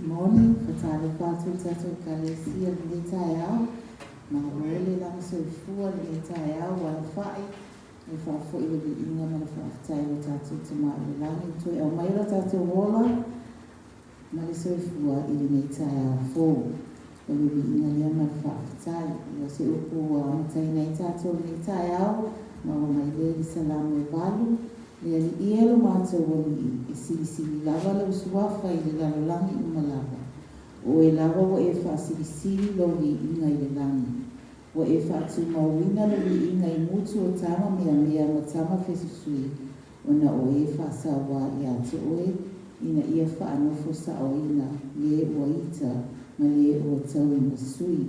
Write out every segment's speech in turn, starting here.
morning for Talofa to Tato Kalesia Litayao. Really long so full Litayao, while fight. If I thought it would be in one of the time Tato to my lang into a mile Tato Walla. Maliso Fua Ilitayao 4. When we be in a young time, you see Upu Matai Tato Litayao, Mama my lady Salam Valu. Lele ielo mato wali isili lava lo suafa i le langi umalava. O e lava wa e fa sili logi inga i le langi. Wa e fa tu mawina logi inga i mutu o tama mea ma tama fesusui. Ona o e fa sawa i ate oe ina ia fa anofo sa o ina le o ita ma le o tau i masui.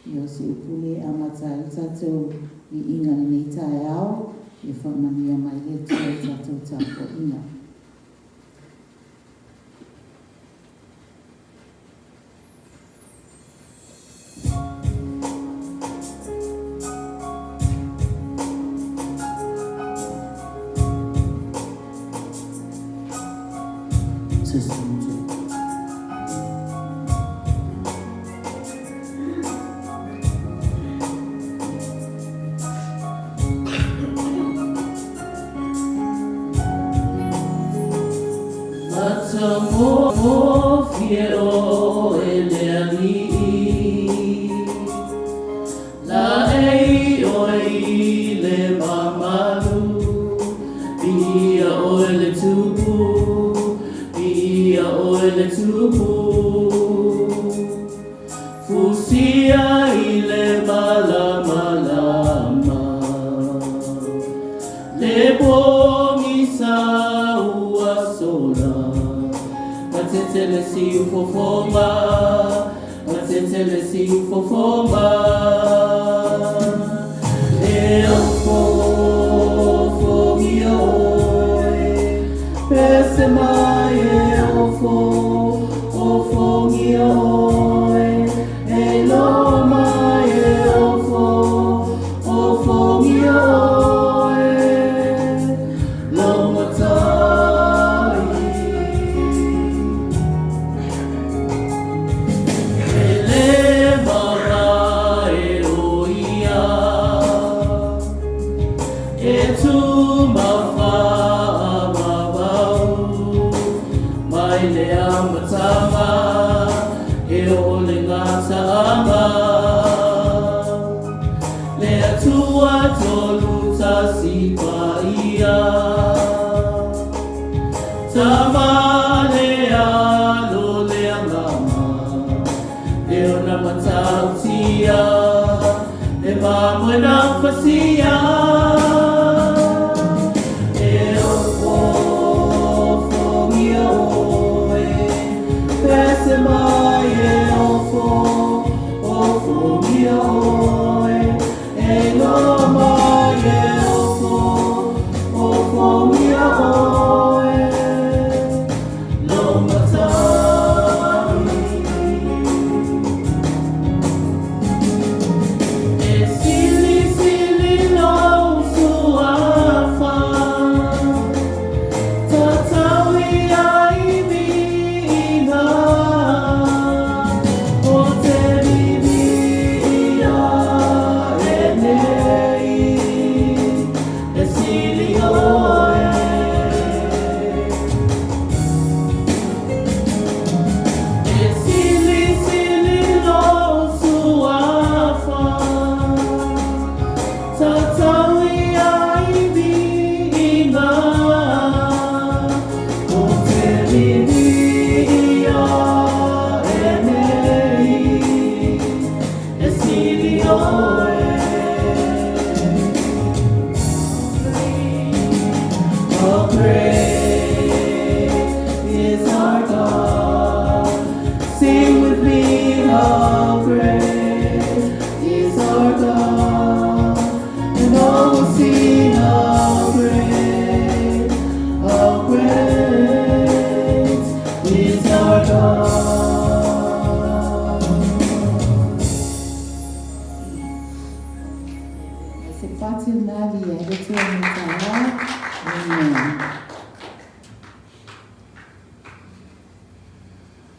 Io se upule amata i tato i inga ni tae ao. If I'm not near my head, tato ina.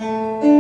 Amen.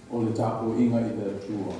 O le tapo inga I le atua.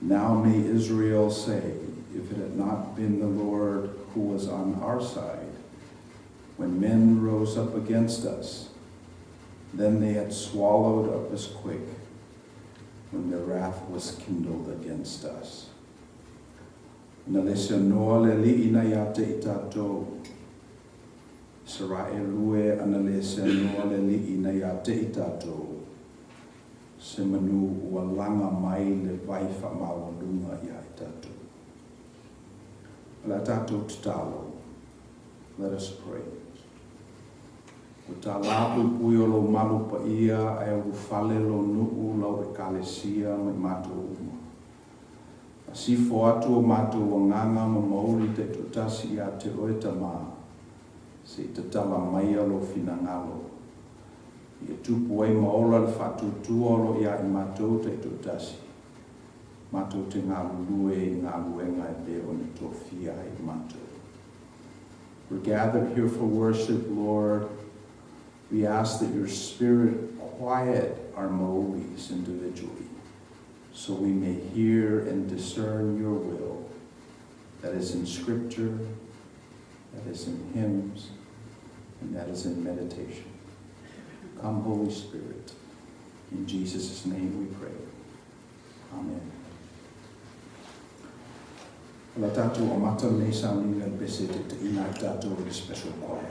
Now may Israel say, if it had not been the Lord who was on our side, when men rose up against us, then they had swallowed up as quick, when their wrath was kindled against us. Na le se noa le li ina ya te I tātou, Sarae lue ana le se noa le li ina ya te I tātou, se manu ua langa mai le vai whamawalunga I ai tātou. La tātou tatalo, let us pray. O tā lapu pui o lo malu pa ia ai au whale lo nuu lau e kalesia me mātou uma. A sifo atu o mātou o nganga ma mauri te tutasi a te oe ta mā, se te tala mai alo fina ngalo. I tupu ai maola le whatu tuolo ia I mātou te tutasi. Mātou te ngā lue I ngā luenga e leo ni tofia I mātou. We're gathered here for worship, Lord. We ask that your Spirit quiet our moles individually, so we may hear and discern your will that is in Scripture, that is in hymns, and that is in meditation. Come, Holy Spirit. In Jesus' name we pray. Amen. La tātou o mata nei saunga bese te ina tātou I special choir.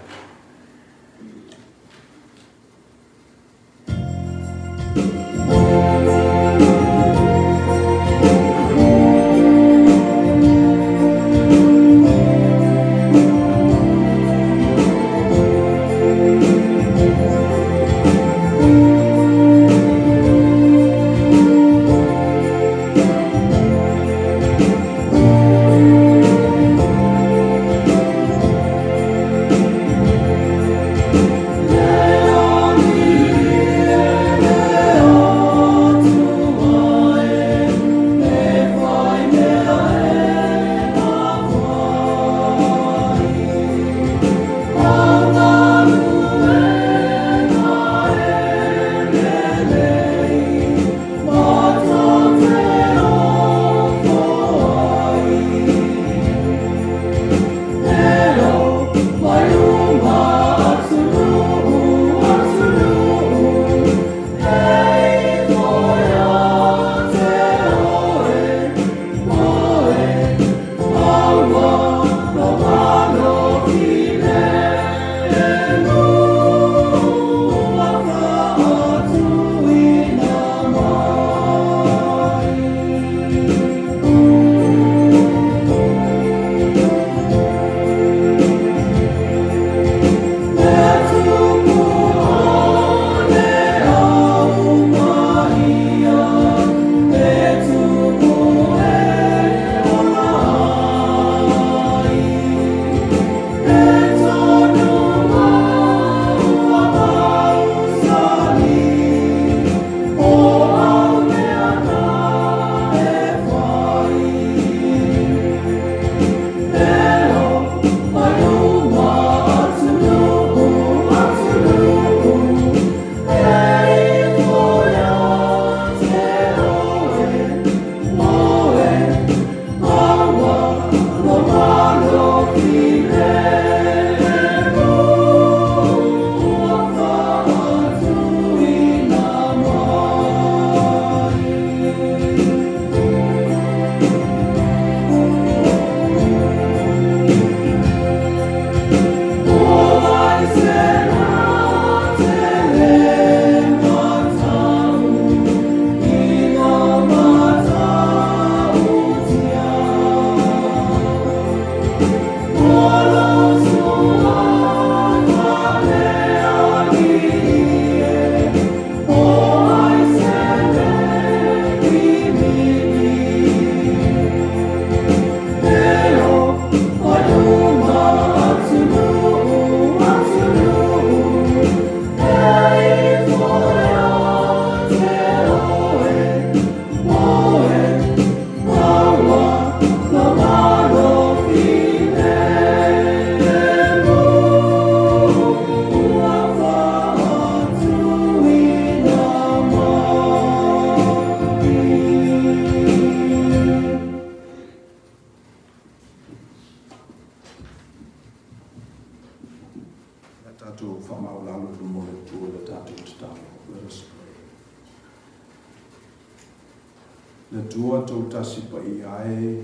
Le tua tau tasi pa i ae,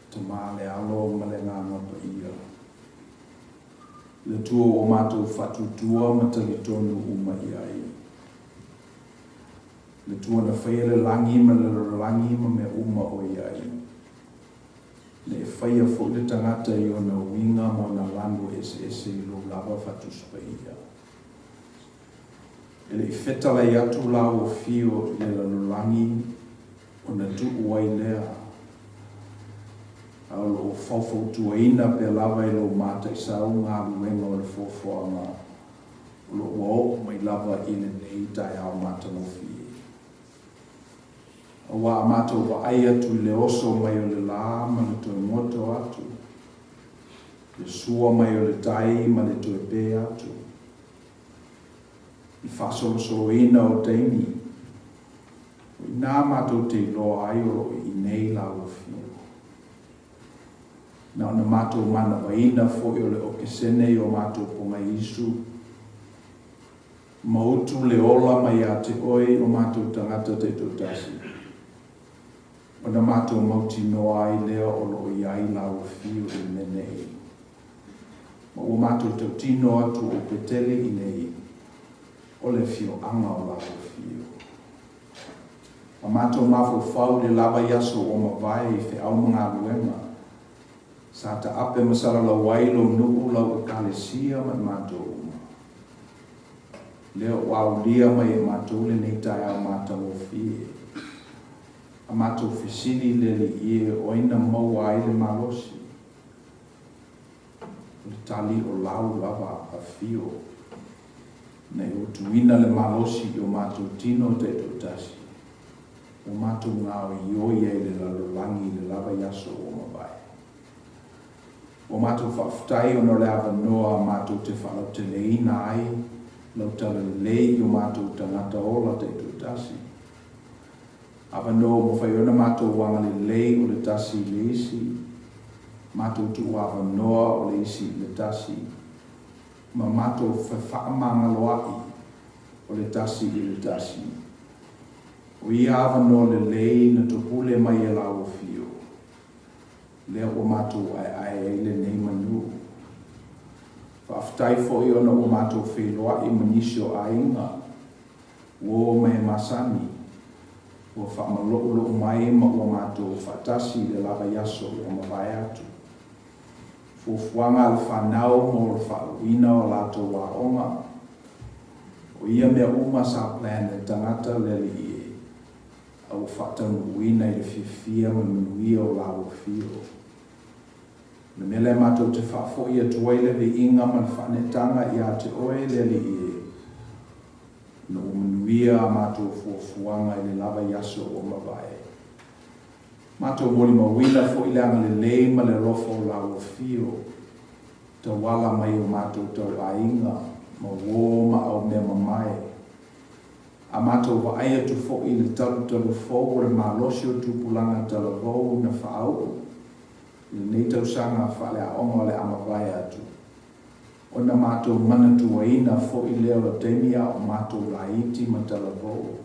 te male alo ma le nganga pa ia. Le tua o mātou whatutua ma tali tonu uma i ae. Le tua na whaia le langi ma le langi ma me uma o i ae. Le whaia fo le tangata i o na winga ma na lango ese i lo lava whatus pa ia. Ele i whetala i atu lau o fio i le langi o na tuku wai lea. Au lo fawfau tuaina pe lava i lo mata i sau ngā luenga o le fawfawanga. O lo wao mai lava i le nei tai au mata no fie. A wa mata wa ai atu le oso mai o le la ma le toe moto atu. Le sua mai o le tai ma le toe pe atu. I whasolo solo ina o teimi. Nā mātou te loa ai o i nei la o fio. Nā ona mātou mana waina fo i o le oke sene i o mātou ponga isu. Mautu le ola mai a te oi o mātou tangata te totasi. Ona mātou mauti noa ai lea o lo i ai la o fio i menei. Ma o mātou tau tino atu o petele i nei. O le fio anga o la o fio. A mātou mafo whau le lava yaso o mawai i whi au mga luenga. Sa ta ape masara la wailo nuku lau e kalesia ma mātou uma. Leo wau lia mai e mātou le nei tai au mātou o fie. A mātou whisini le li ie oina mau ai le malosi. Le tali o lau lava a fio. Nei o tuina le malosi o mātou tino te totasi. O mātou ngāo i oia i le lalolangi le lava yaso o mawai. O mātou whaftai o no le awa noa mātou te whalau te leina ai, lau tala lei o mātou tangata ola te tutasi. Awa noa mo whai ona mātou wanga le lei o le tasi le isi, mātou tu awa noa o le isi le tasi, ma mātou whaamanga loai o le tasi i le tasi. O ia awa no le lei na tupule mai e lau fio. Lea o mātou ai le nei manu. Whaftai fo i ona o mātou wheloa i manisio a inga. O mai masani. O whamalolo mai ma o mātou whatasi le lava yaso o mawai atu. Fufuanga le whanau mo le whauina o lato wa onga. O ia mea uma sa plan e tangata le li e. Au whatanu uina i le fifia ma manuia o lau fio. Na mele mātou te whafo i atuai le vi inga ma le whanetanga i a te oe le li e. Na o manuia a mātou fuafuanga i le lava yaso o mawai. Mātou mori mawina fo i leanga le lei ma le rofo o lau fio. Ta wala mai o mātou tau a inga ma wō ma au mea mamai. A mātou wa aia tu fo i le talu fo o le malosi o tupulanga talavou na whaau. Le nei tau sanga whale a ongo le amawai atu. O na mātou mana tuaina fo i leo la temia o mātou laiti ma talavou.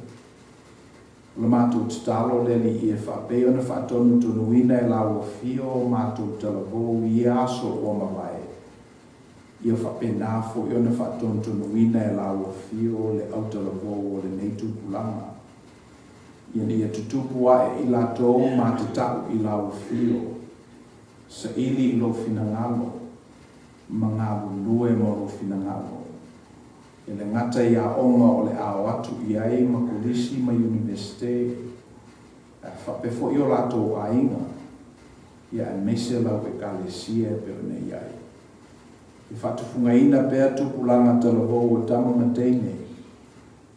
Le mātou talo le li i e whapeo na whaatonu tunuina e lau o fio o mātou talavou i aso o mawai. Ia whapenā fo i ona whaatontonu e lau o fio le autalavou o le nei tupulanga. Ia ni tutupu a e i latou ma te tau i lau o fio. Sa ili i lo finangalo, ma ngā lue mo lo finangalo. E le ngata i a onga o le ao atu i ai ma kolisi ma universite. Whape fo i o latou a inga. Ia e mese lau e kalesia e peo nei ai. I whatufunga ina pēr tupulanga talavou o tama mateine.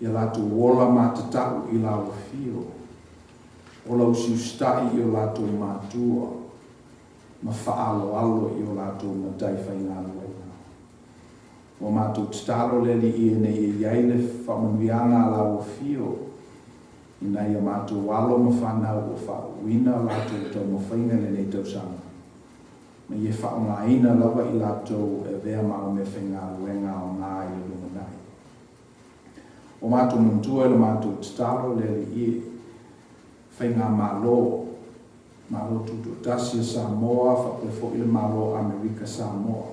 ia lātou ola mātatau i lau fio. O lau siustai i o lātou mātua, ma whaalo i o lātou matai whainga luenga. O mātou titalo leli i nei e iaile whamanuianga lau fio, i nei a mātou walo ma whanau o whauina lātou tau ma whainga le nei tausanga. Ma i e whaongaina lava i lātou e vea mao me whainga luenga o ngā i le lunganai. O mātou muntua le mātou titalo leli i whainga malo tutu tasia Samoa, whapefo i le malo Amerika Samoa.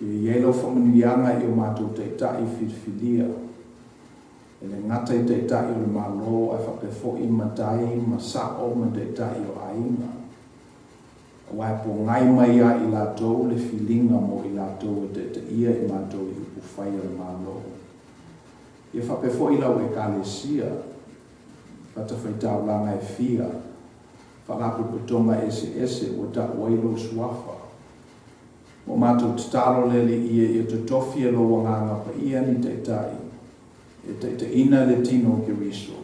I ielo whamanuianga i o mātou teitai whiwhilia. E le ngata i teitai o le malo a whapefo i matai ma sao ma teitai o ainga. Wai po ngai mai a i lātou le whilinga mo i lātou e teitai i mātou i upufai le malo. I whapefo i lau e kālesia, whata whaitau langa e fia, whakapu putonga ese o ta wailo suafa. Mo mātou tataro lele i e te tofi e lo wanganga pa ia ni teitai, e te ina le tino ke riso.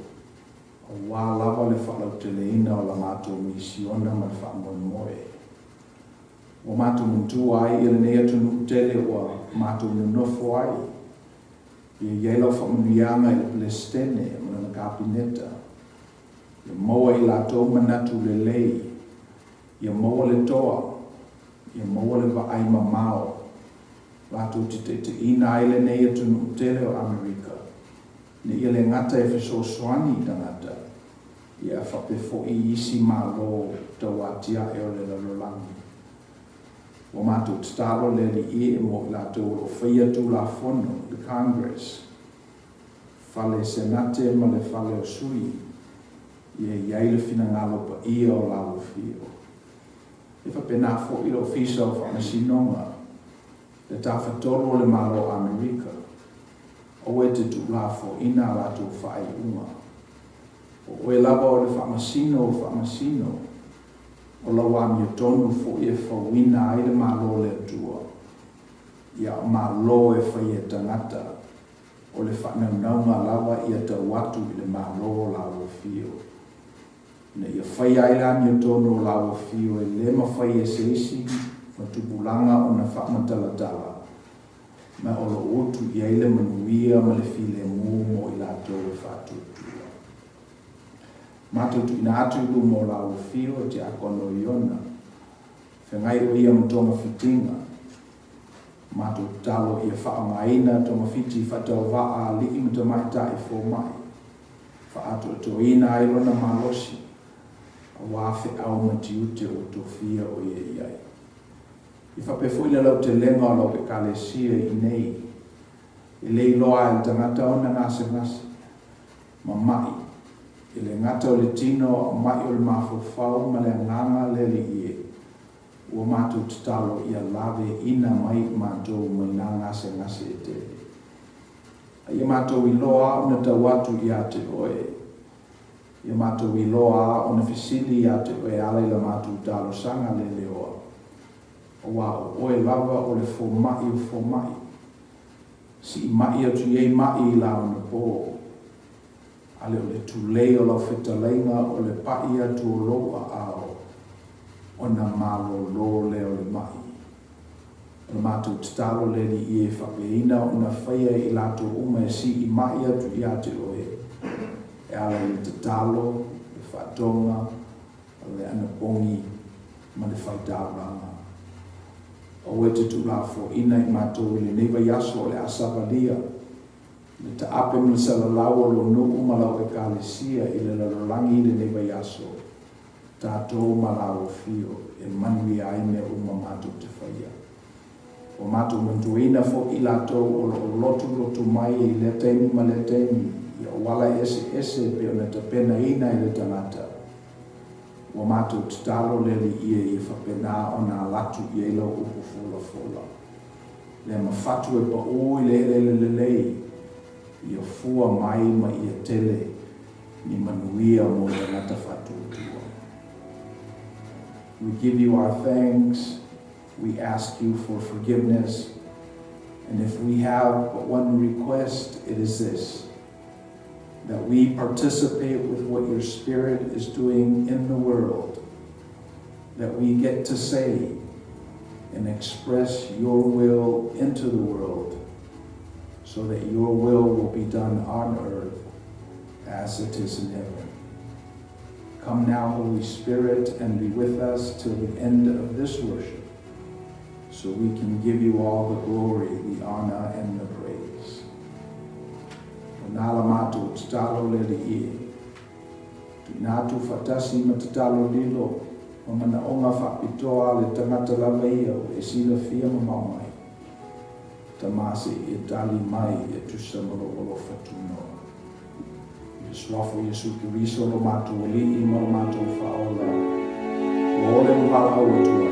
O wā lava le whalau te le ina o la mātou misiona ma whamoe moe. O mātou muntua ai i le nea tunu tele o mātou nunofo ai. I ielo whamanuianga i le Palestine, mana na kapineta. I moa i lātou manatu le lei. I moa le toa. I moa le vaaima mao. Lātou te ina ai le nei atunu tele o Amerika. Ne i le ngata e whesoswani tangata. I a whapefo i isi malo tawatia e o le lalolangi. O mātou tataro le li e mo i lātou o whaia tu la fono, le Congress. Fale senate ma le fale o sui. I e iai le fina ngalo pa ia o lau fio. E whapena fo i lo fisa o whamasinonga. Le tawhatoro le malo Amerika. O e te tu la fo ina lātou whae unga. O e lava o le whamasino. O la wami o tonu fo i e whawina ai le malo le atua. Ia malo e whai e tangata. O le whanaunga lawa i a tawatu i le malo lao fio. Ne ia whai ai lami o tonu o lao fio e lema whai e seisi ma tupulanga o na whamatalatala. Ma o lo otu i aile manuia ma le file mo i lato e whatutua. Mātou tu ina atu ilu mo lau fio te akono iona. Whengai o ia mtonga fitinga. Mātou talo ia whaongaina tonga fiti whatau waa li i mtamai tai fo mai. Whaato to ina ailona malosi. A wafe au matiute o to fia o ia iai. I whapefo ila lau te lenga o lau e kalesia i nei. I lei loa e tangata o na ngase. Ma mai. I le ngata o le tino mai o le mawhawhau ma le nganga le li ie. Ua mātou tatalo ia lave ina mai mātou mai nā ngase e te. Ia mātou i loa o na tawatu i a te oe. Ia mātou i loa o na fisili i a te oe ale la mātou talo sanga le leoa. O wā o oe lava o le fo mai. Si i mai atu iei mai i la o na pō. Ale o le tulei o lau whetalainga o le pai atu o loa ao. O na malo lo leo le mai. O na mātou tatalo le li i e whapeina o na whaia i lato uma e si i mai atu i ate oe. E ala le tatalo, le whatonga, le anapongi, ma le whaitauranga. O e te tulafo ina i mātou i le neiva yaso o le asavalia. Le ta ape me sa lau o lo nuku ma lau e kālesia i le lalolangi i le neiva yaso. Tātou ma lau fio e manui ai me uma mātou te whaia. O mātou mantuina fo i lātou o lo lotu mai i le teini ma le teini i o wala ese pe o na ta pena ina i le tangata. O mātou tatalo le li ia i whapena o nā latu i eilo upu fola. Le mawhatu e pa ui le i o fua mai ma i a tele ni manuia mo le ngata whatutua. We give you our thanks. We ask you for forgiveness. And if we have but one request, it is this. that we participate with what your Spirit is doing in the world, that we get to say and express your will into the world, so that your will be done on earth as it is in heaven. Come now, Holy Spirit, and be with us till the end of this worship, so we can give you all the glory, the honor, and the praise. Nala matu tatalo le ie. Natu fatasi matatalo lilo. Mamana onga whapitoa le tangata lawa ia o e sila fia mamamai. Tamasi e tali mai e tusamalo olo fatuno. Swafo Yesu Kiriso lo matu li I mo matu faola. Ole mpala o tuai.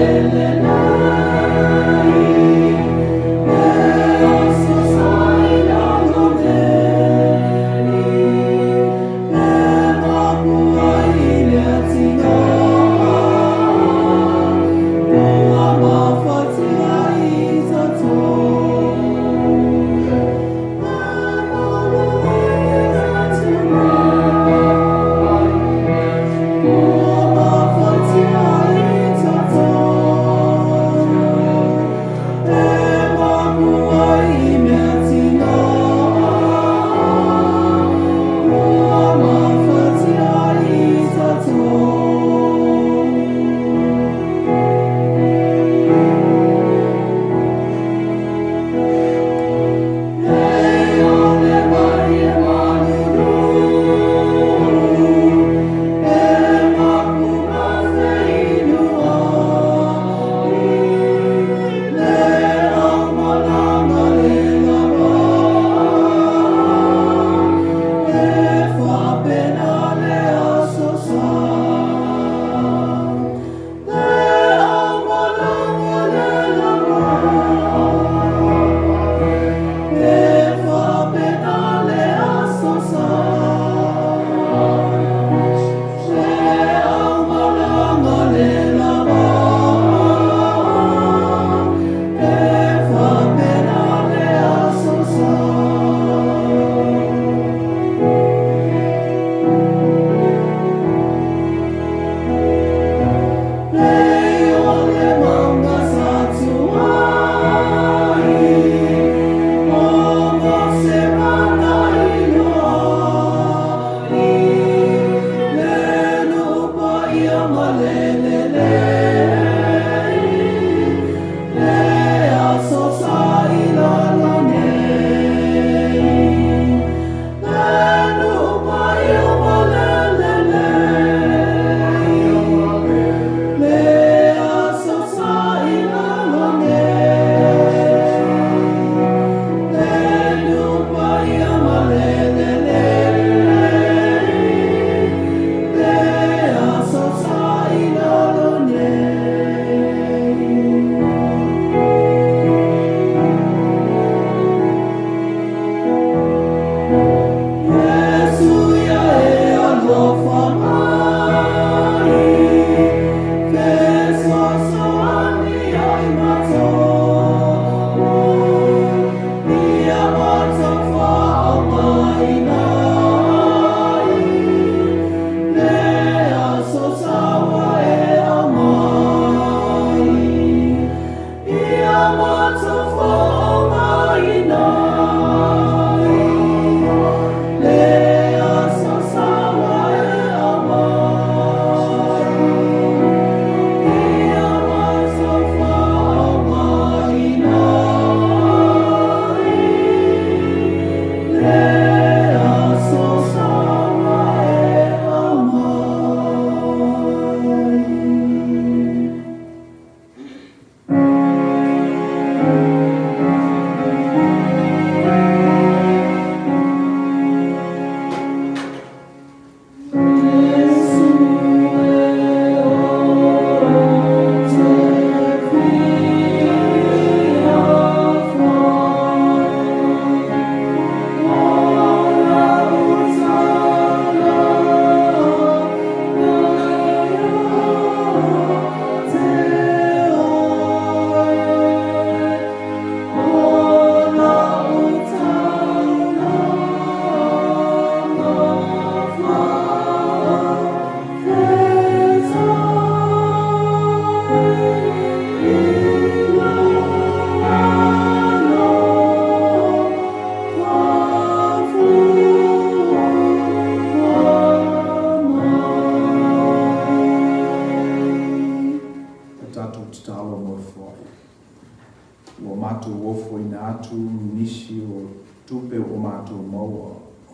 Elena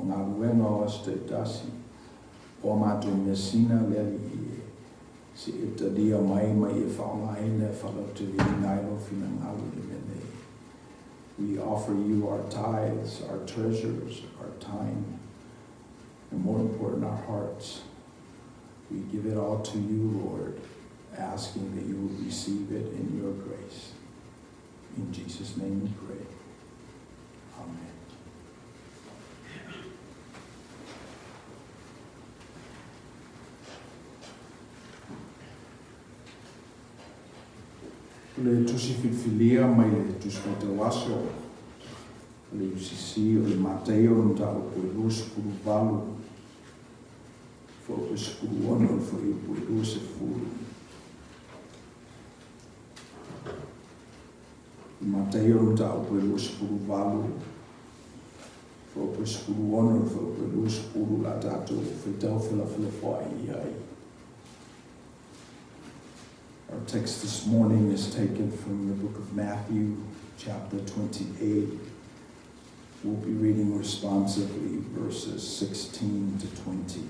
ngā ruenga o te tasi, o mātou mesina leli i si e tadia mai e whaongaina e whalau te ringailo whina ngalu le mene. We offer you our tithes, our treasures, our time, and more important, our hearts. We give it all to you, Lord, asking that you will receive it in your grace. In Jesus' name we pray. Amen. Le tusi filfilia mai le tusi te waso le UCC o le Mateo no talo po lus puru valu fo po skuru ono fo i po lus e furu Mateo no talo po lus puru valu fo po skuru ono fo po lus puru la tato fo tau fila fo ai. Our text this morning is taken from the book of Matthew, chapter 28. We'll be reading responsively verses 16 to 20.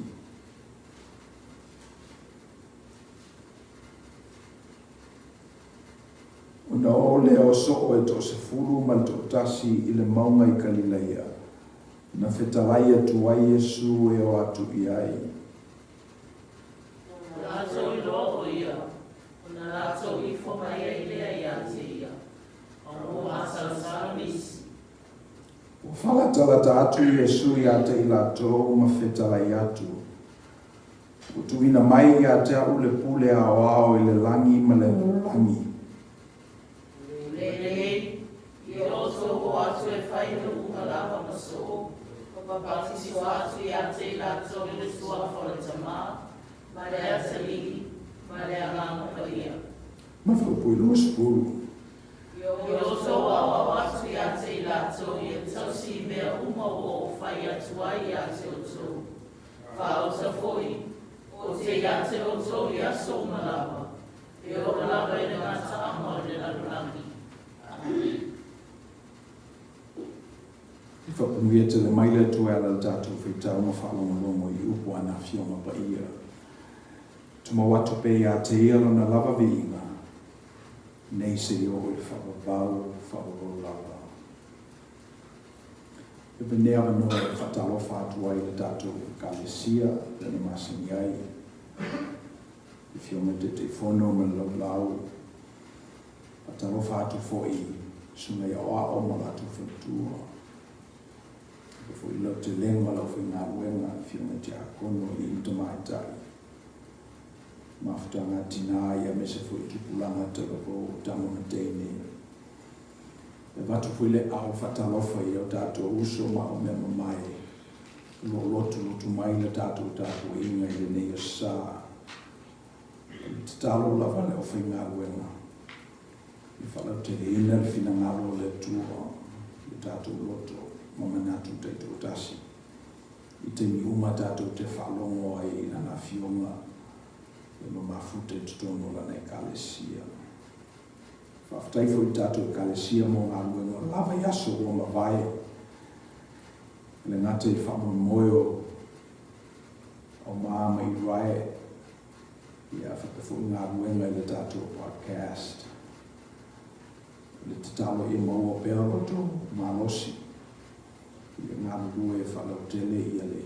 Una o leo so e to se furu man to tasi i le maunga I Galileia. Na whetalaia tu ai Yesu e o atu I ai. O whalatala ta atu Yesu I a te ilatou ma whetalai atu. O tuina mai I a te au le pule ao ao I le langi ma le langi. I oso o atu e whainu unga lava maso, o papatisi o atu I a te ilatou I le sua whole tamā, ma le ata ligi, ma le anganga paia. Ma whapui loa spuru. I oso o awa atu I a te ilatou I e tausi mea uma o whai atu ai I a te oto. Whaota foi, o te I a te oto I a so malawa, e o malawa e le ngata amo le larulangi. I whapungia te le maile tu ala tātou whitau ma whalonga longo I upu ana whionga pa ia. Tuma watu pe I a te ialo na lava viinga, nei se o I whakavau, whakavau lava. E penea wanoa e whatalofa atu ai le tātou kalesia, le na masini ai. I whionga te whono ma lau lau, whatalofa atu fo I sunga I oa o ma latu whatua. Fo I lau te lengwa lau whi ngā ruenga, whionga te akono I intamai tai. Mafutanga tina ia me se foi tupulanga te loko tamona teine. E watu fui le au whatalofa I o tātou uso ma o mea mai. Lo lotu mai le tātou inga I le nei sā. Te talo lava le o whi ngā ruenga. I whalau te reina le whina ngalo le tua. Le tātou loto ma manatu te tōtasi. I te miuma tātou te whalongo ai na whionga. E no mafute tutono la nei kalesia. Whaftai fo I tātou kalesia mo ngā ruenga lava yaso o ma vai. Le ngate I whamo moio o māma I rai. Ia whakafo ngā ruenga I le tātou podcast. Le te talo I maua pēro to mālosi. Ia ngā rue e whalau tele ia le.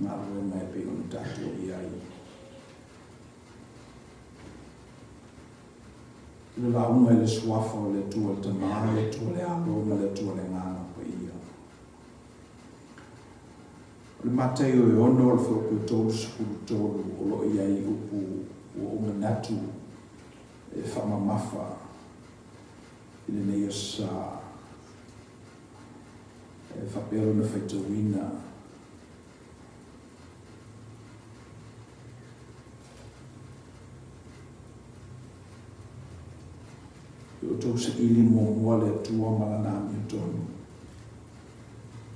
Ngā ruenga e pēro ni tātou I ai. Le launga le suafa o le tua le tamā, le tua le aloma, le tua le ngana pa ia. Le Mateo e ono le whaupu tolu sukuru tolu o lo ia I upu o unga natu e whamamafa I le nei sa e whapero na whaitawina. O tau se ili mua le tua malana mi tonu.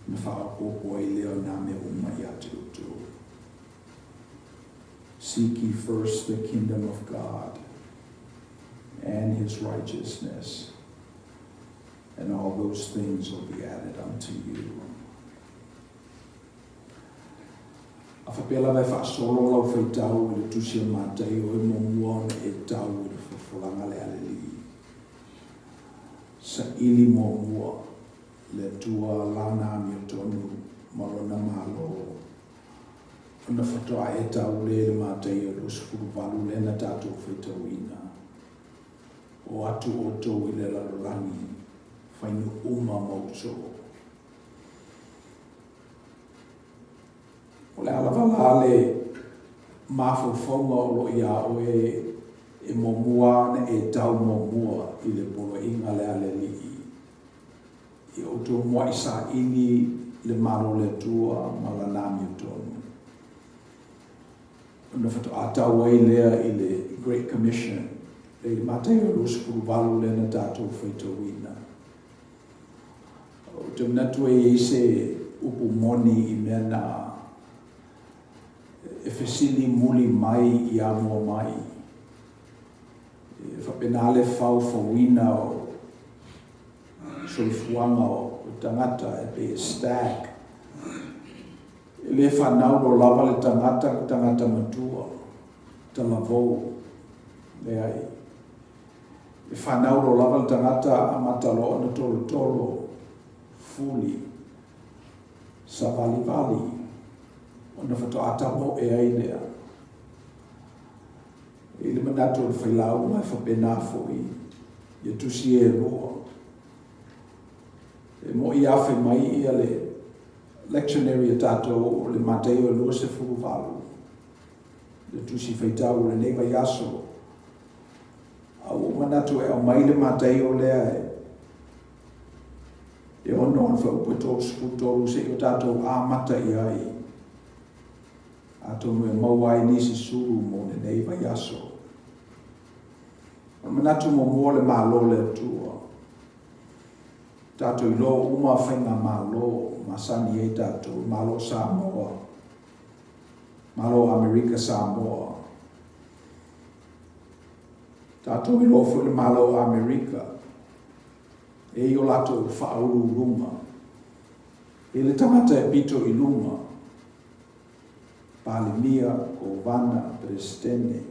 Me whaakoko I leo nā me uma I ate utu. Seek ye first the kingdom of God and His righteousness, and all those things will be added unto you. A whapela vai whaasolo lau whaitau i le tusia mātai o e momua ona e tau i le whawhoranga le ale li. Sa ili momua le tua lana ami o tonu malona malo. Ona whatoa e tau le mātai o los furuvalu le na tātou whaitau ina. O atu o tau i le larolangi whainu uma mauto. O le alawala le mawhawhaunga o lo ia o e momua na e tau momua i le polo inga le ale li i o tō mua isa ini le maro le tua ma la nami o tōnu. Ona whato a tau ai lea i le Great Commission le matei o luskuru walu le na tātou whaitawina. O te mnatu e ise upu moni i mea na e fesili muli mai i amua mai. E whapenale whau whawina o soifuanga o tangata e pe stag. E le whanau o lava le tangata matua, talavou, le ai. E whanau o lava le tangata amatalo ana tolo fuli, sa vali. Ona whato atamo e ai lea. E le manatu o whailau mai whapena fōi. Ia tusi e roa. E mo i awhi mai ia le lectionary a tātou o le matei o lua se furuvalu. Le tusi whaitau le neiva yaso. Au manatu e au mai le matei o lea e. E ono an whauputo skutolu se o tātou āmata i ai. Ato me mawai nisi suru mo le neiva yaso. O manatu mo mo le malo le tua. Tato i lo uma whainga malo, masani e tato, malo Samoa. Malo Amerika Samoa. Tato i lo fu le malo Amerika. E i o lato whauru runga. E le tangata e pito i lunga. Palimia, Kovana, Prestene.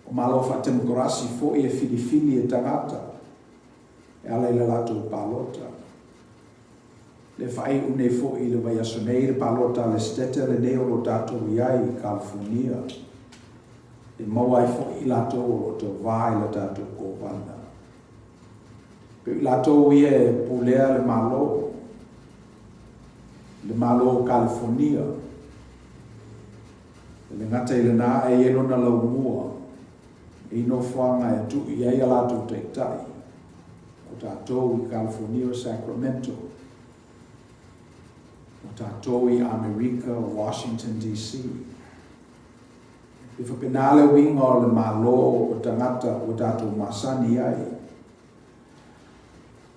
O malo whatemkorasi fo e filifili e tangata. E ala ila lato palota. Le whai une fo i le vai asonei le palota le stete le neo lo tato iai i California. E mawai fo i lato lo to vai le tato Kovana. Pe i lato ia e pulea le malo California. Le ngata i le nā e elo na lau mua. E ino whanga e tu i ai alato teitai. O tātou i California o Sacramento. O tātou i Amerika o Washington DC. E whapenale winga o le malo o tangata o tātou masani ai.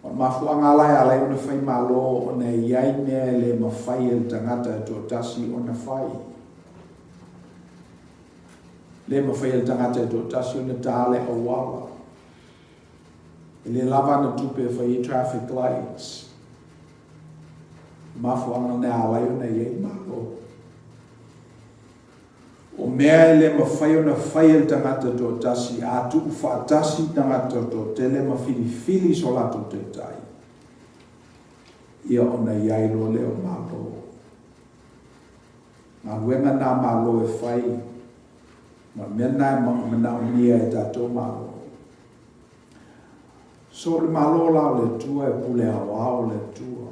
O mafuanga alai alai o na whai malo o na iai mea le mawhai e tangata e tō tasi o na whai. Le mawhai e tangata e tō tasi o na tāle o wala. E le lava na tupe whai traffic lights. Mafuanga ne alai o na iei malo. O mea le mawhai o na whai e tangata tō tasi atu whaatasi tangata tō tele mawhili so lato te tai. Ia o na iei lo leo malo. Ngā wenga nā malo e whai. Ma mena e mana unia e tātou malo. So le malo lao le tua e pule awao le tua.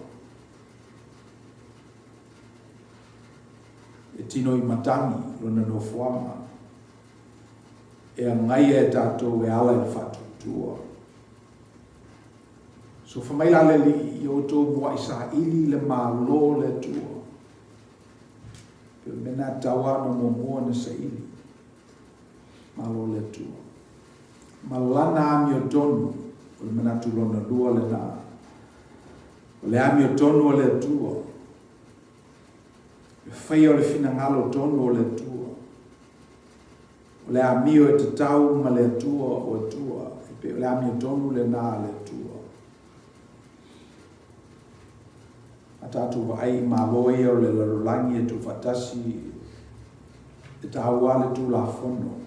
E tino i matangi lona no fuama. E a ngai e tātou e ala i whatu tua. So whamaila le li i o tō mua isa ili le malo le tua. Pe mena tawa no mo mua na sa ili. Malo le tua. Malana ami o tonu. O le manatu lona lua le nā. O le ami o tonu o le tua. E whai o le fina ngalo tonu o le tua. O le ami o e te tau ma le tua o e tua. E pe o le ami o tonu le nā le tua. Atatu wa ai maloi o le lalangi e tu fatasi e tāua le tu la fono.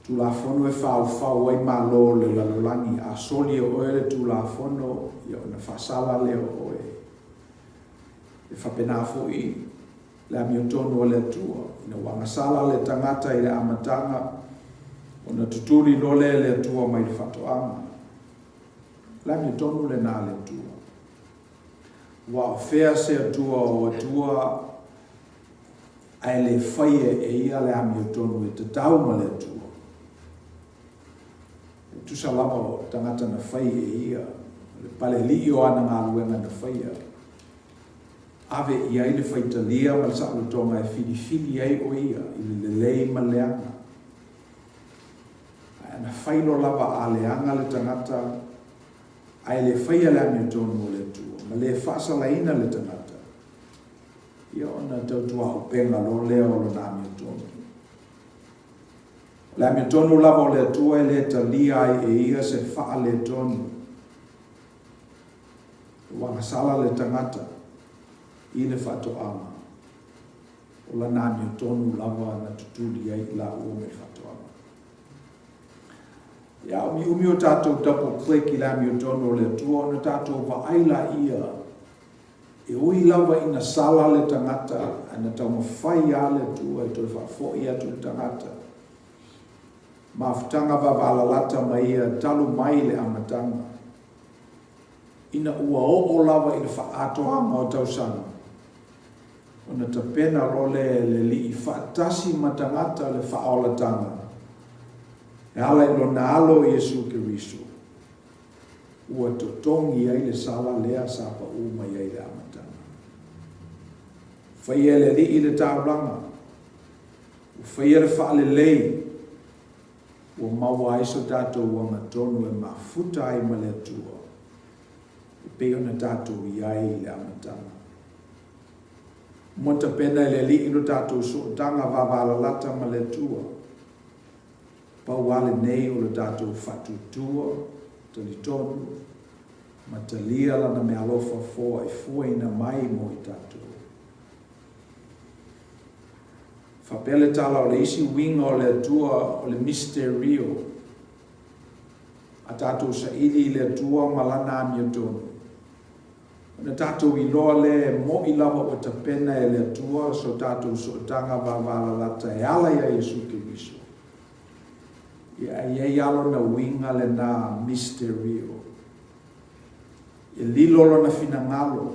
Tu la fono e whau ai malo le lalangi a soli o oe le tu la fono i o na whasala le o oe. E whapena fo i le amiotonu o le tua. Ina wangasala le tangata i le amatanga o na tuturi lole le tua mai le whatoanga. Le amiotonu le nā le tua. Wa fea se atua o atua ai le whaia e ia le amiotonu e te tauma le atua. E tusa lava o tangata na whaia e ia, le pale li o ana ngā luenga na whaia. Ave ia i le whaitalia ma le sa'alo tonga e whili ai o ia, i le lei ma leanga. Ana whailo lava a leanga le tangata, ai le whaia le amiotonu o le atua. Ma le whaasalaina le tangata. Ia ona tautua o penga lo leo lo na amiotonu. Le amiotonu lava o le atua e le talia ai e ia se wha le tonu. Wangasala le tangata i le whatoanga. O la na amiotonu lava na tutuli ai la ua me whatoanga. Ia umi o tātou double click i la amiotonu o le atua, ona tātou wa aila ia e ui lava ina sala le tangata, ana tau mawhai a le tua e toi whafoi atu le tangata. Mawhitanga wawalalata mai ia talu mai le amatanga. Ina ua o lava ina whaatoanga o tausanga. Ona ta pena role le li i whaatasi matangata le whaolatanga. E ala i lona alo Iesu Keriso. Ua totongi ai le sala lea sapa uma i ai le amatanga. Whai e le li i le tāuranga. Whai e le whaale lei. Ua maua aiso tātou wanga tonu e mafuta ai ma le atua. E peo na tātou i ai le amatanga. Mota pena i le li i lo tātou so tanga wawalalata ma le atua. Pau ale nei o le tātou whatutua, tali tonu, ma talia lana me alofa fōa e fuaina mai mo i tātou. Whapele tala o le isi winga o le atua o le misterio, a tātou sa ili le atua malana amiotonu. Na tātou i loa le mo i lava o ta pena e le atua so tātou so tanga wawalalata e ala ia Iesu Keriso. Ia alo na winga le na misterio. E lilolo na finangalo.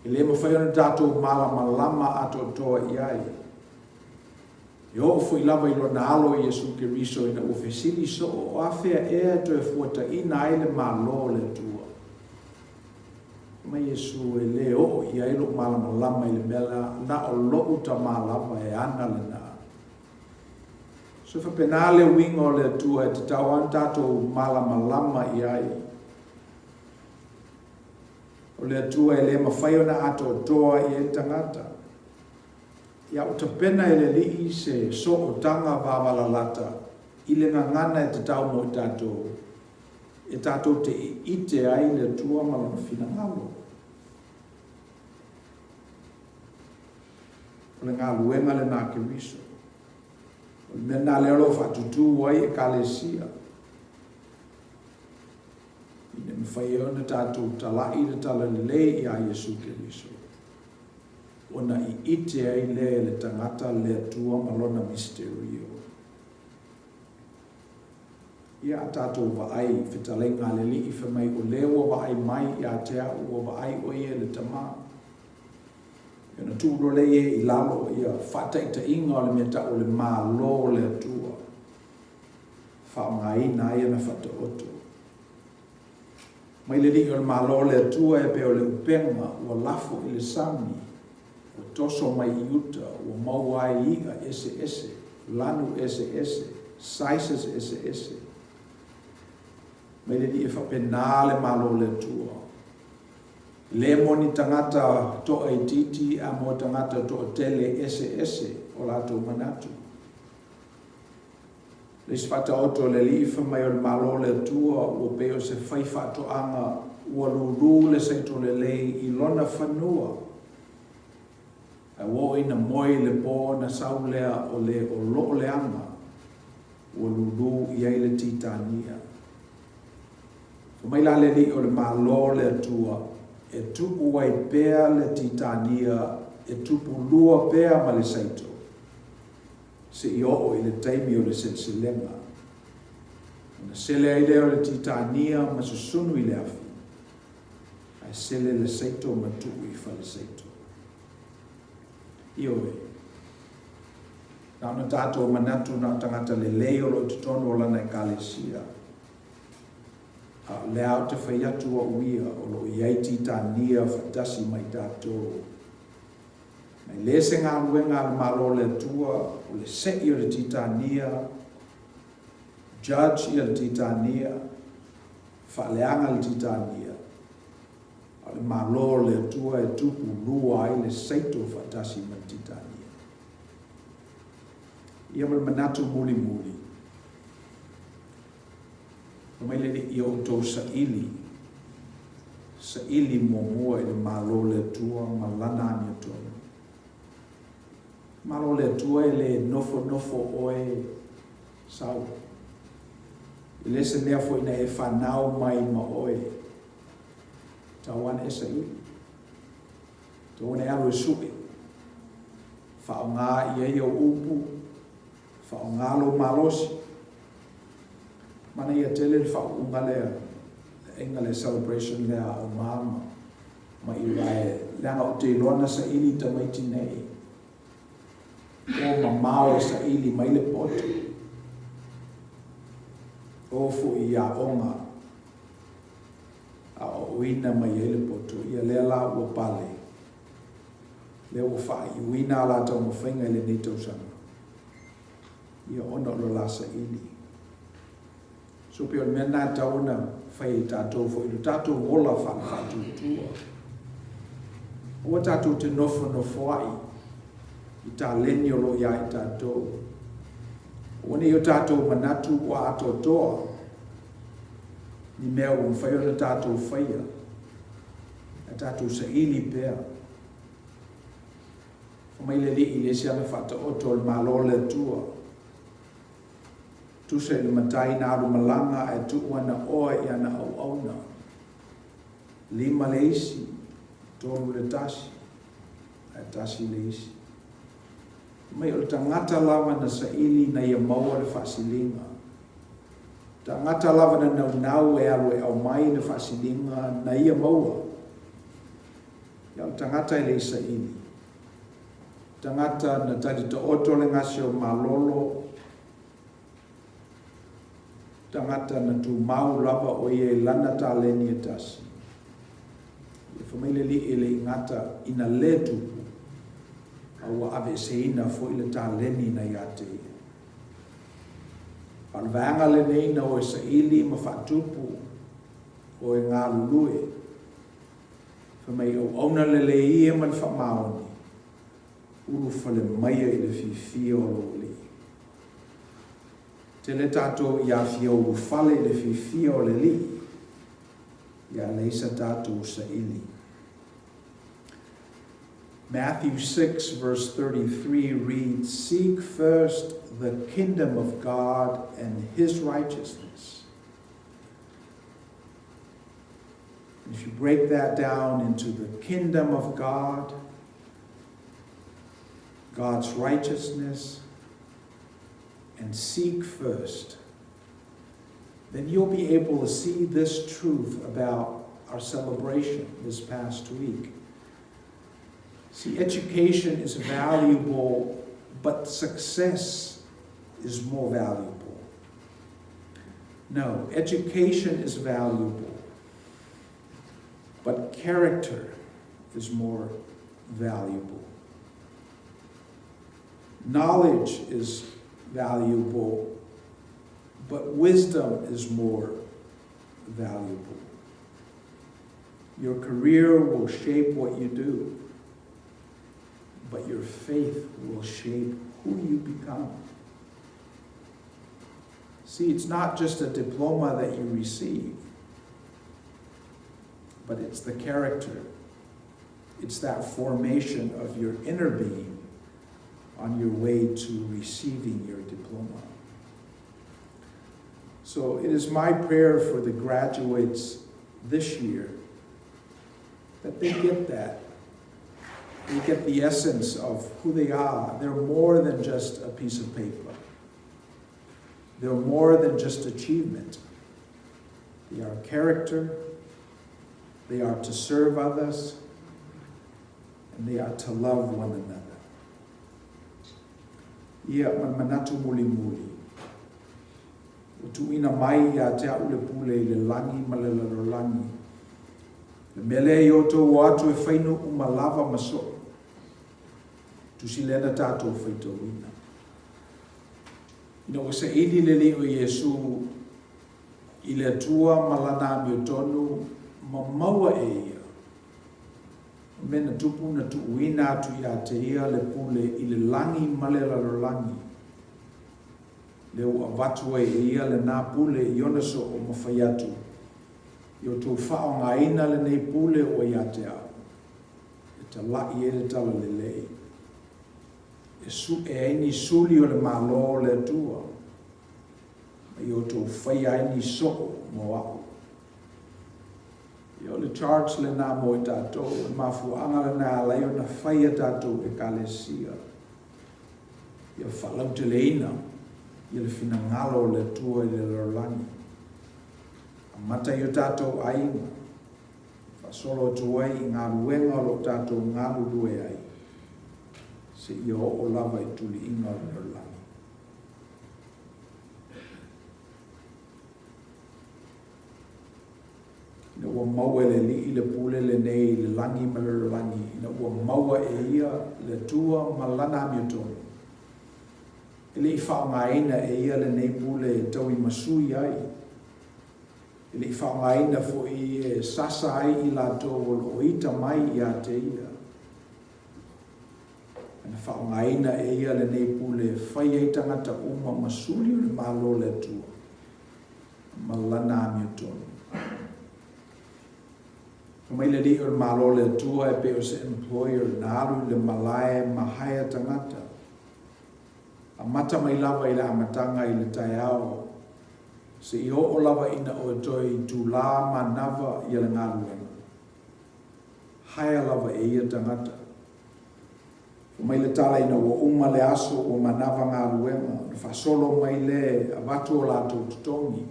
E le mawhai ona tātou malama ato toa iai. E o fo i lava i lo na alo Iesu Keriso ina ufesili so o afea ea to e fuata ina ai le malo le tua. Ma Iesu e le o i ai lo malama i le mela na o lo uta malama e ana le na. So fa penale wingo le tua e te tauan tātou malama i ai. O le tua e le mawhai ona ato toa i e tangata. Ia o ta pena e le li se so o tanga wawalalata i le ngangana e te tau mo i tātou. E tātou te ite ai le tua malama fina ngalo. O le ngā luenga le nā Keriso. Mena leo whatutu wai e kalesia. Ine mwhai ona tātou talai le tala le i a Iesu Keriso. Ona i ite ai le tangata le tua malona misterio. Ia tātou wa ai whitalenga le li i whamai o lewa wa ai mai i a te au o wa ai o ia le tamaa. Ia tūro le i lalo ia whataita inga o le meta o le mālo le atua. Whaongai na ia na whata oto. Mai le li o le mālo le atua e pe o le upenga ua lafo i le sami. O toso mai i uta ua mauai iga ese, lanu ese, saises ese. Mai le li e whapena le mālo le atua. Le moni tangata to ai titi a mo tangata to tele ese o lato manatu. Le sfata oto le lifa mai o malo le tua o peo se fai fato anga ua lulu le saito le lei I lona whanua. A wo ina moi le po na saulea o le o loo le anga, ua lulu iai le titania. Mai la le li o le malo le atua, e tupu wai pea le titania, e tupu lua pea ma le saito. Se I o I le taimi o le silsilenga. Na sele ai leo le titania ma susunu I le afi. Ai sele le saito ma tupu I fa le saito. Io e. Na ona tātou manatu na tangata le leo lo tutono o lana I kalesia. Le au te whai atu o uia o lo iai titania whatasi mai tātou. Mai lese ngā luenga le malo le tua o le sei o le titania, judge I le titania, whaleanga le titania. O le malo le tua e tupu lua ai le seito whatasi mai titania. Ia mal manatu muli muli. Mai le I o tō sa ili mua I le malo le tua ma lana ania tōna. Malo le tua I le nofo oe sau. I le se mea fo ina e whanau mai ma oe. Tauana e sa ili. Tōna e alu e suke. Whao ngā I o upu. Whao ngā lo malosi. Mana ia tele le whao unga lea. Enga le celebration lea o mama. Ma I rae. Leanga o te loana sa ili tamaiti nei. O mamao e sa ili mai le poto. O fu I a onga. A o uina mai e le poto. Ia lea la ua pale. Lea ua wha I uina la tau mo whainga I le neitau sana. Ia ona lo la sa ili. So pio le mena tauna whai tātou fo I tātou wola whatu tua. O tātou te nofo ai. I tā leni o lo ia I tātou. O ne o tātou manatu o ato toa. Ni mea o mwhai o na tātou whaia. A tātou sa ili pēr. O mai le li I le siame whata oto le malo le tua. Tu se le matai na aru malanga e tu wana oa I ana au auna. Lima le isi, tonu le tasi, e tasi le isi. Mai o le tangata lava na sa ili na ia maua le whasilinga. Tangata lava na nau e alu e au mai le whasilinga na ia maua. Ia o tangata I le sa ili. Tangata na tadi to oto le ngasi o malolo. Tangata na tu mau lava o ia lana ta leni e tasi. Ia whamaile li ele ingata ina le tupu. Aua ave se ina fo ile ta leni na iate ia. Palvanga le neina o e sa ili ma whatupu o e ngā lulue. Whamai au auna le ia man whamaoni. Uru whale maia I le fifia o lo li. Te le tātou ia fia uru whale le fifia o le li. Ia leisa tātou sa ili. Matthew 6 verse 33 reads, "Seek first the kingdom of God and His righteousness." If you break that down into the kingdom of God, God's righteousness, and seek first, then you'll be able to see this truth about our celebration this past week. See, education is valuable, but success is more valuable. No, education is valuable, but character is more valuable. Knowledge is valuable, but wisdom is more valuable. Your career will shape what you do, but your faith will shape who you become. See, it's not just a diploma that you receive. but it's the character. It's that formation of your inner being on your way to receiving your diploma. So it is my prayer for the graduates this year that they get that. They get the essence of who they are. They're more than just a piece of paper. They're more than just achievement. They are character. They are to serve others. And they are to love one another. Ia manatu muli muli. Utuina mai ya te aule pule le langi malelalo langi. Le mele yoto watu e fainu umalava maso. Tusilena tato faito wina. Ina wasa ili lele o Yesu ile tua malana miotonu mamawa e ia. Mena tupu na tuuina atu ia te ia le pule ile langi malelalo langi. Leo avatue e ia le nā pule i ona so o mawhaiatu. Io tō whao ngā ina le nei pule o ia te au. E ta lai e le tala le lei. E aini suli o le malo le tua. Io tō whai aini so mo au. Io le charge le nā mo i tātou. E mafu anga le nā lai o na whai a tātou e kalesia. Io whalau te le ina. Ia le fina ngalo le tua i le lorangi. A mata i o tātou ainga. Whasolo tuai i ngā ruenga lo tātou ngā rue ai. Se i o lava i tuli inga le lorangi. Ina ua maua le li i le pule le nei le langi ma le lorangi. Ina ua maua e ia le tua ma lana miotoni. Ele I whaongaina e ia le nei pule e tau I masui ai. Ele I whaongaina fo I e sasa ai I la tō o ita mai I a te ia. Ana whaongaina e ia le nei pule whai ei tangata uma masuli o le malo le tua. Malana miotoni. Kamai le li o le malo le tua e pe o se employer na alu le malae mahaya tangata. A mata mai lava I le amatanga I le tai ao. Se I o lava ina o toi tu la manava I le ngaruenga. Haia lava e ia tangata. Mai le tala ina o uma le aso o manava ngaruenga. Fasolo mai le avatu o lato tutongi.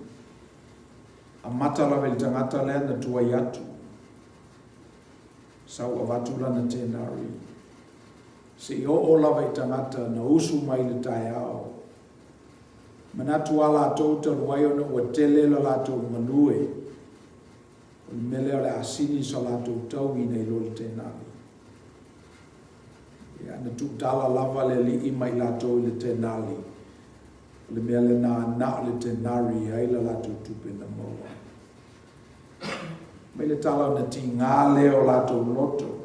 A mata lava I le tangata le na tuai atu. Sau avatu lana tenari. Se I o lava I tangata na usu mai le tai ao. Manatu ala tauta luai ona ua tele la lato manue. O le mele o le asini sa lato tau I nei lo le tenari. Ia na tutala lava le li I mai lato I le tenali. O le mele na le tenari ai la lato tupe na moa. Mai le tala na ti ngā leo lato loto.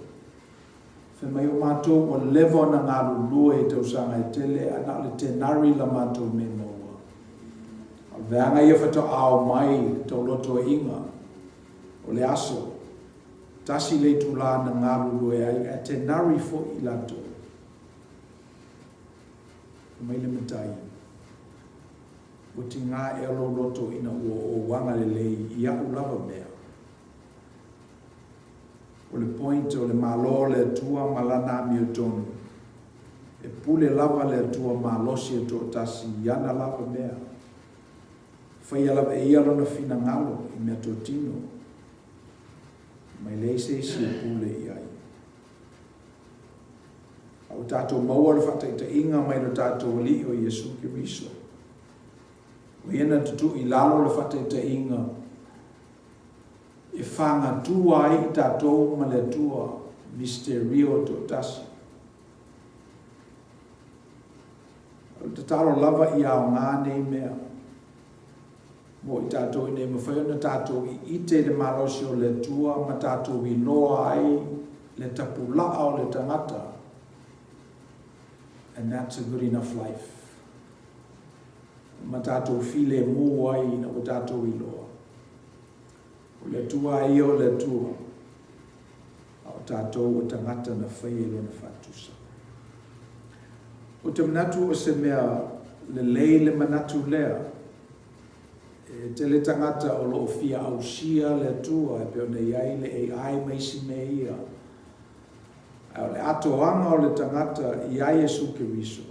Fe mai o mātou o levo na ngā lulua I tau sanga I tele ana le tenari la mātou me moa. A veanga ia whata ao mai tau loto inga o le aso. Tasi le tu la na ngā lulua ai a tenari fo I lato. Fe mai le matai. O ti ngā elo loto ina o wanga le lei ia ulava mea. O le point o le malo le tua malana miotonu. E pule lava le tua malosi e to tasi iana lava mea. Whai lava e ialo na fina ngalo I mea totino. Mai leise si e pule I ai. Au tato maua le whata ita inga mai lo tato li o Yesu Kiriso. O iena tutu I lalo le whata ita inga. E whanga tua I tātou ma le tua misterio to tasi. O te taro lava I ao ngā nei mea. Mo I tātou I nei mawhaiona tātou I ite le malosi o le tua ma tātou I loa ai le tapulaa o le tangata. And that's a good enough life. Ma tātou file mua I na o tātou I loa. O le tua ia o le tua. O tātou o tangata na whai e lona whatusa. O te manatu o se mea le lei le manatu lea. E te le tangata o lo fia au sia le tua e peo nei ai le AI meisi me ia. O le atoanga o le tangata i ai e suke riso.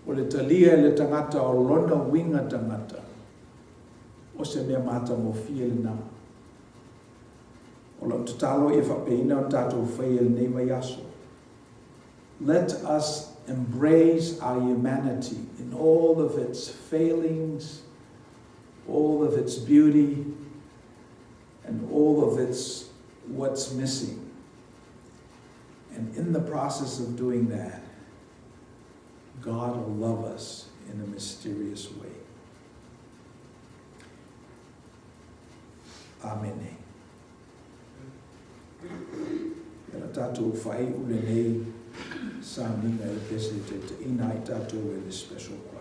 O le talia e le tangata o lona winga tangata. O se mea mata mo fia le nama. O lo tatalo e whapeina o tātou whai e nei mai aso. Let us embrace our humanity in all of its failings, all of its beauty, and all of its what's missing. And in the process of doing that, God will love us in a mysterious way. Amen. Ela tātou whai ule nei sa minga e pese te ina i tātou e le special choir.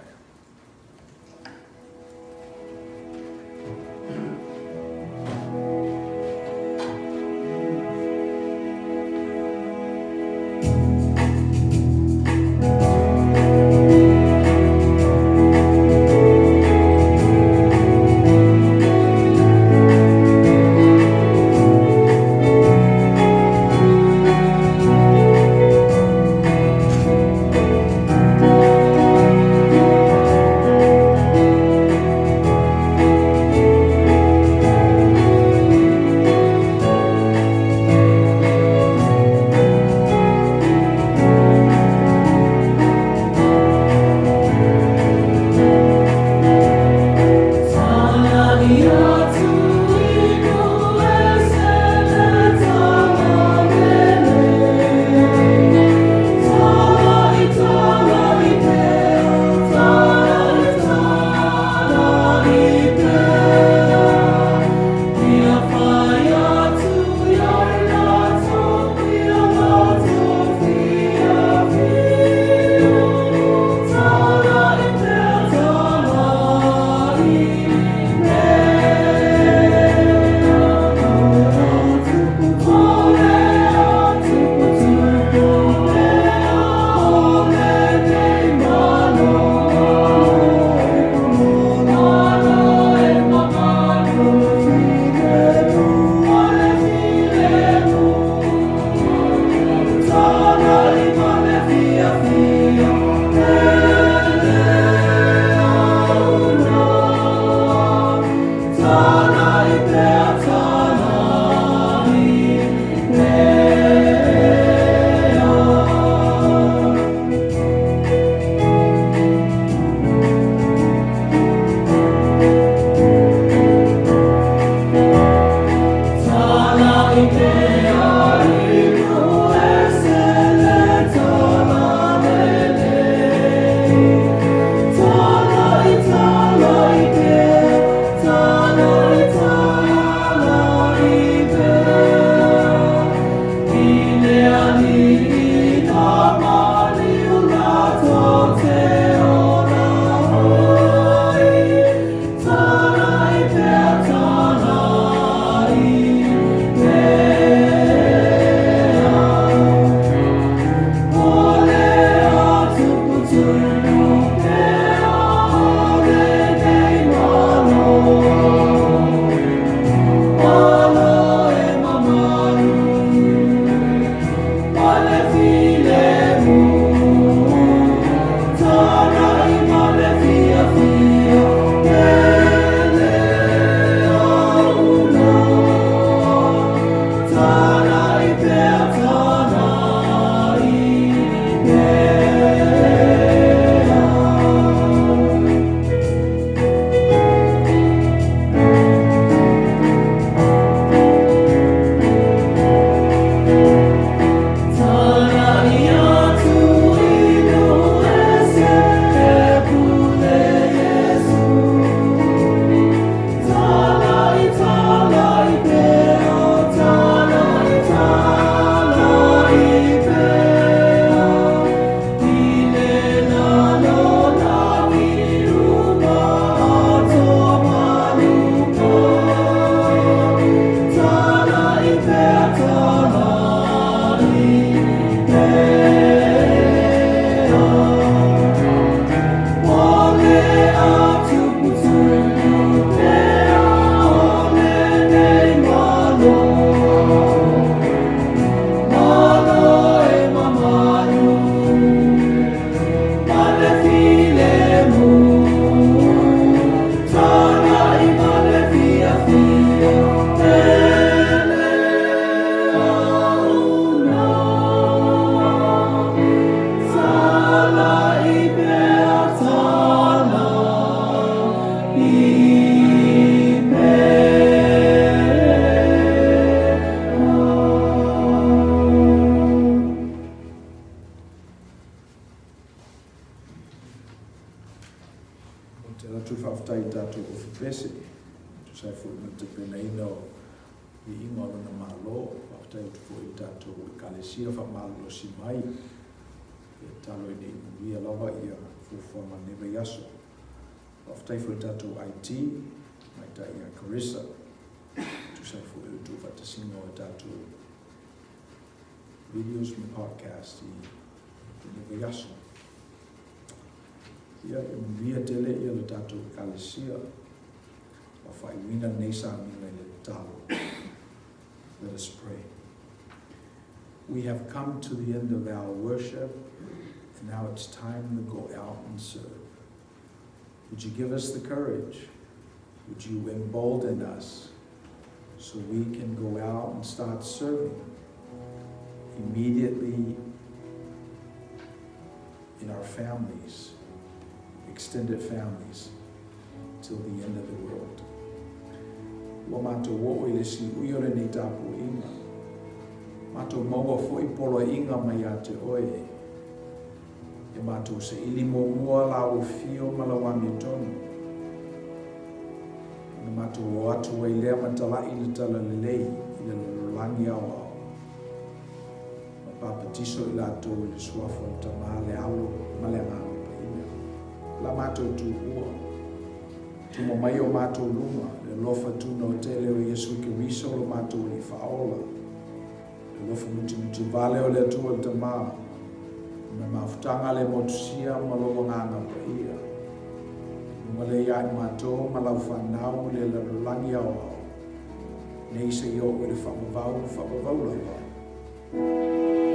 pese. Tu sai fu na te pena ino I inga ona malo, aftai tu fu I tatou kalesia fa malo si mai. E talo I ni ia lava ia fu forma neve yaso. Aftai fu tatou IT, mai ta ia Carissa. Tu sai fu tu fa te singa o tatou videos and podcast I neve yaso. Ia via tele ia le tatou kalesia. A fai wina nesa mina le talo. Let us pray. We have come to the end of our worship, and now it's time to go out and serve. Would you give us the courage? Would you embolden us so we can go out and start serving immediately in our families, extended families, till the end of the world? Wa mato wo ile si uiore nei tapu inga. Mato maua foi polo inga mai ate oe. E mato se ili mo mua la o fio malawani tonu. E mato o atu wa ilea matala ili tala lelei ile lulangi awa. Ma papa tiso ila ato ile suafo ta mahale alo male ngalo pa ina. La mato tu ua. Tumo mai o mātou luma, le lofa tuna o tele o Yesu Kiriso o mātou I whaola. Le lofa muti vale o le atua o te maa. Me mawhutanga le motusia maloa nganga pa ia. Nunga le iai mātou malau whanau le lalulangi au au. Nei se i o le whamavau la wau.